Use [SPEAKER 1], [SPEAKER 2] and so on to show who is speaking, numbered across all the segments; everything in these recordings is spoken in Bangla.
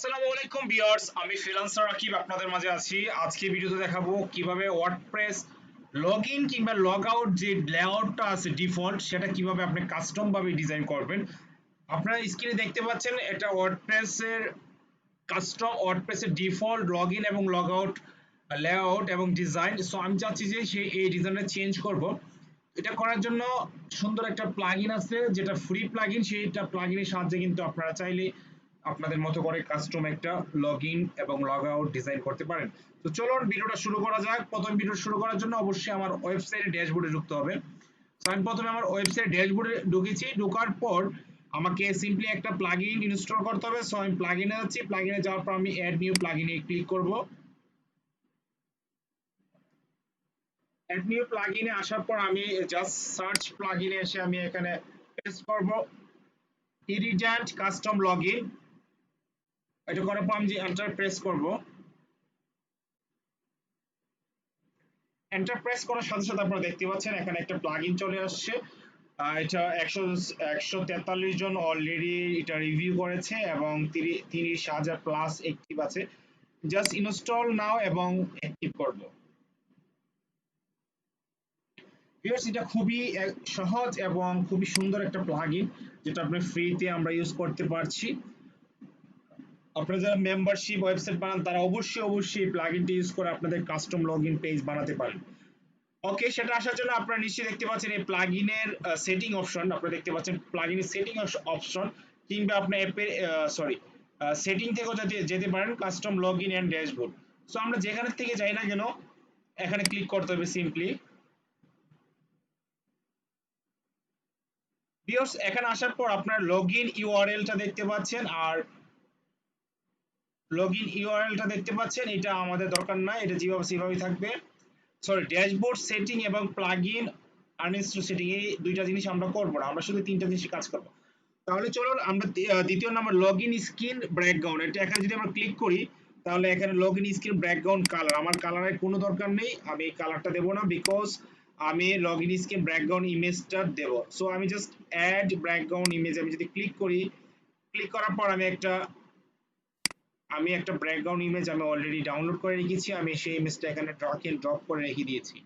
[SPEAKER 1] আসসালামু আলাইকুম ভিউয়ার্স, আমি ফ্রিল্যান্সার রাকিব আপনাদের মাঝে আছি। আজকে ভিডিওতে দেখাবো কিভাবে ওয়ার্ডপ্রেস লগইন কিংবা লগ আউট যে লেআউটটা আছে ডিফল্ট সেটা কিভাবে আপনি কাস্টম ভাবে ডিজাইন করবেন। আপনারা স্ক্রিনে দেখতে পাচ্ছেন এটা ওয়ার্ডপ্রেসের কাস্টম ওয়ার্ডপ্রেসের ডিফল্ট লগইন এবং লগ আউট লেআউট এবং ডিজাইন। সো আমি চাচ্ছি যে সেই এই ডিজাইনটা চেঞ্জ করব। এটা করার জন্য সুন্দর একটা প্লাগইন আছে যেটা ফ্রি প্লাগইন, সেইটা প্লাগইনের সাহায্যে কিন্তু আপনারা চাইলে আপনাদের মতো করে কাস্টম একটা লগইন এবং লগ আউট ডিজাইন করতে পারেন। তো চলুন ভিডিওটা শুরু করা যাক। প্রথম ভিডিও শুরু করার জন্য অবশ্যই আমার ওয়েবসাইটে ড্যাশবোর্ডে ঢুকতে হবে। তো আমি প্রথমে আমার ওয়েবসাইট ড্যাশবোর্ডে ঢুকেছি। ঢোকার পর আমাকে সিম্পলি একটা প্লাগইন ইনস্টল করতে হবে। সো আমি প্লাগইনে যাচ্ছি। প্লাগইনে যাওয়ার পর আমি অ্যাড নিউ প্লাগইনে ক্লিক করব। অ্যাড নিউ প্লাগইনে আসার পর আমি জাস্ট সার্চ প্লাগইনে এসে আমি এখানে পেস্ট করব ইরিড্যান্ট কাস্টম লগইন। এটা করার পর আমি যে এন্টার প্রেস করব। এন্টার প্রেস করার সাথে সাথে আপনারা দেখতে পাচ্ছেন এখানে একটা প্লাগইন চলে আসছে। এটা 143 জন অলরেডি এটা রিভিউ করেছে এবং 30,000 প্লাস অ্যাক্টিভ আছে। জাস্ট ইনস্টল নাও এবং অ্যাক্টিভ করব। ভিউয়ার্স, এটা খুবই সহজ এবং খুবই সুন্দর একটা প্লাগইন যেটা আপনি ফ্রিতে আমরা ইউজ করতে পারছি। আপনারা যারা মেম্বারশিপ ওয়েবসাইট বানান তারা অবশ্যই এই প্লাগইনটি ইউজ করে আপনাদের কাস্টম লগইন পেজ বানাতে পারেন। ওকে, সেটা আসার জন্য আপনারা নিশ্চয়ই দেখতে পাচ্ছেন এই প্লাগইনের সেটিং অপশন। আপনারা দেখতে পাচ্ছেন প্লাগইনের সেটিং অপশন কিংবা আপনার অ্যাপের সেটিং থেকেও যেতে পারেন custom login and dashboard. So আমরা যেখানে থেকে যাই না কেন এখানে ক্লিক করতে হবে সিম্পলি। ভিউয়ার্স, এখানে আসার পর আপনার লগইন ইউআরএলটা দেখতে পাচ্ছেন আর লগইন ইউআরএলটা দেখতে পাচ্ছেন। এটা আমাদের দরকার নাই, এটা যেভাবে সেভাবেই থাকবে। সরি, ড্যাশবোর্ড সেটিং এবং প্লাগইন আনইনস্টল সেটিং এই দুইটা জিনিস আমরা করব না, আমরা শুধু তিনটা জিনিস কাজ করব। তাহলে চলুন আমরা দ্বিতীয় নাম্বার লগইন স্ক্রিন ব্যাকগ্রাউন্ড, এটা এখানে যদি আমরা ক্লিক করি তাহলে এখানে লগইন স্ক্রিন ব্যাকগ্রাউন্ড কালার, আমার কালারের কোনো দরকার নেই, আমি এই কালারটা দেব না বিকজ আমি লগইন স্ক্রিন ব্যাকগ্রাউন্ড ইমেজটা দেব। সো আমি জাস্ট অ্যাড ব্যাকগ্রাউন্ড ইমেজ আমি যদি ক্লিক করি, ক্লিক করার পর আমি একটা ব্যাকগ্রাউন্ড ইমেজ আমি অলরেডি ডাউনলোড করে রেখেছি, আমি সেই ইমেজটা এখানে ড্র্যাগ এন্ড ড্রপ করে রেখে দিয়েছি।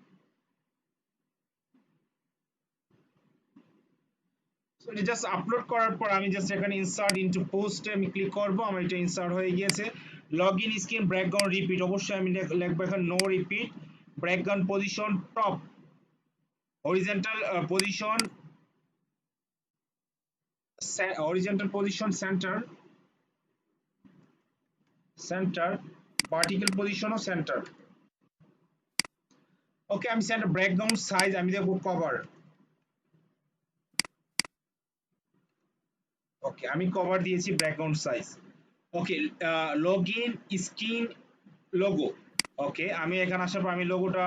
[SPEAKER 1] সো এটা জাস্ট আপলোড করার পর আমি জাস্ট এখানে ইনসার্ট ইনটু পোস্টে আমি ক্লিক করব। আমার এটা ইনসার্ট হয়ে গিয়েছে। লগইন স্ক্রিন ব্যাকগ্রাউন্ড রিপিট, অবশ্যই আমি লিখবো এখানে no repeat. Background position top, horizontal position, center, vertical position ও সেন্টার। ওকে, আমি সেন্টার। ব্যাকগ্রাউন্ড সাইজ আমি দেবো কভার। ওকে, আমি কভার দিয়েছি ব্যাকগ্রাউন্ড সাইজ। ওকে, লগইন স্ক্রিন লোগো। ওকে, আমি এখানে আসার পর আমি লোগোটা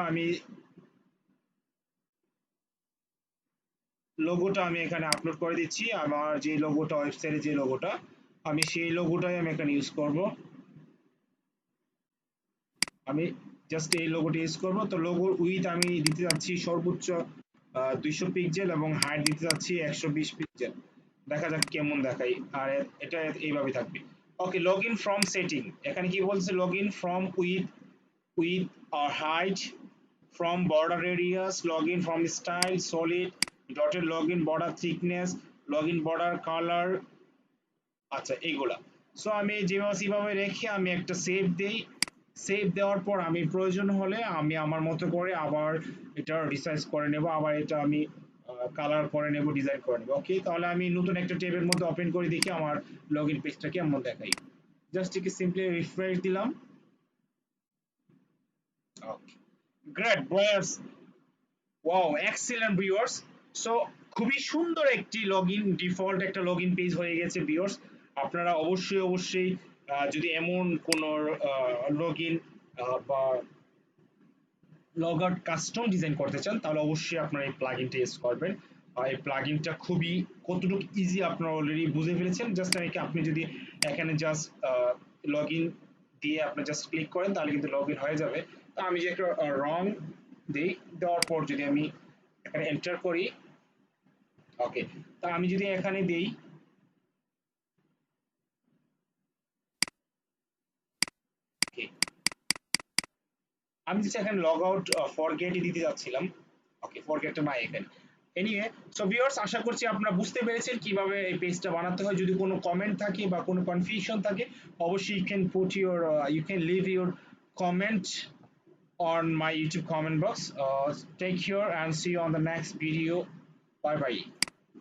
[SPEAKER 1] আমি এখানে আপলোড করে দিচ্ছি। আমার যে লোগোটা ওয়েবসাইটে যে লোগোটা আমি সেই লোগোটাই আমি এখানে ইউজ করব। আমি জাস্ট এই লোগোটা ইউজ করব। তো লোগোর উইথ আমি দিতে যাচ্ছি সর্বোচ্চ 200 পিক্সেল এবং হাইট দিতে যাচ্ছি 120 পিক্সেল। দেখা যাক কেমন দেখাই। আর এটা এইভাবে থাকবে। ওকে, লগ ইন ফ্রম সেটিং, এখানে কি বলছে log in from with or height, from border radius, login from style, solid, dotted login border thickness, login border color, আচ্ছা এইগুলা। সো আমি যেভাবে রেখে আমি একটা সেভ দেই। সেভ দেওয়ার পর আমি প্রয়োজন হলে আমি আমার মতো করে আবার এটা রিসাইজ করে নেব, আবার এটা আমি কালার করে নেব, ডিজাইন করে নেব। ওকে, তাহলে আমি নতুন একটা ট্যাবের মধ্যে ওপেন করে দেখি আমার লগইন পেজটা কেমন দেখাই। জাস্ট একে সিম্পলি রিফ্রেশ দিলাম। Okay, great viewers, wow, excellent viewers. So খুবই সুন্দর একটি লগইন, ডিফল্ট একটা লগইন পেজ হয়ে গেছে ভিউয়ার্স। আপনারা অবশ্যই যদি এমন কোনো লগইন বা লগ আউট কাস্টম ডিজাইন করতে চান তাহলে অবশ্যই আপনারা এই প্লাগইনটা ইউজ করবেন। আর এই প্লাগইনটা খুবই কতটুকু ইজি আপনারা অলরেডি বুঝে ফেলেছেন। জাস্ট আপনি যদি এখানে জাস্ট লগইন দিয়ে আপনি জাস্ট ক্লিক করেন তাহলে কিন্তু লগইন হয়ে যাবে। তো আমি যে একটা রং দিই, দেওয়ার পর যদি আমি এখানে এন্টার করি, ওকে, তা আমি যদি এখানে দেই আমি just এখানে লগ আউট ফরগেটই দিতে যাচ্ছিলাম। ওকে, ফরগেটটা নাই এখানে। এনিওয়ে, সো ভিউয়ার্স, আশা করছি আপনারা বুঝতে পেরেছেন কিভাবে এই পেজটা বানাতে হয়। যদি কোনো কমেন্ট থাকে বা কোনো কনফিউশন থাকে, অবশ্যই you can leave your comment on my YouTube comment box. Take care and see you on the next video. Bye bye.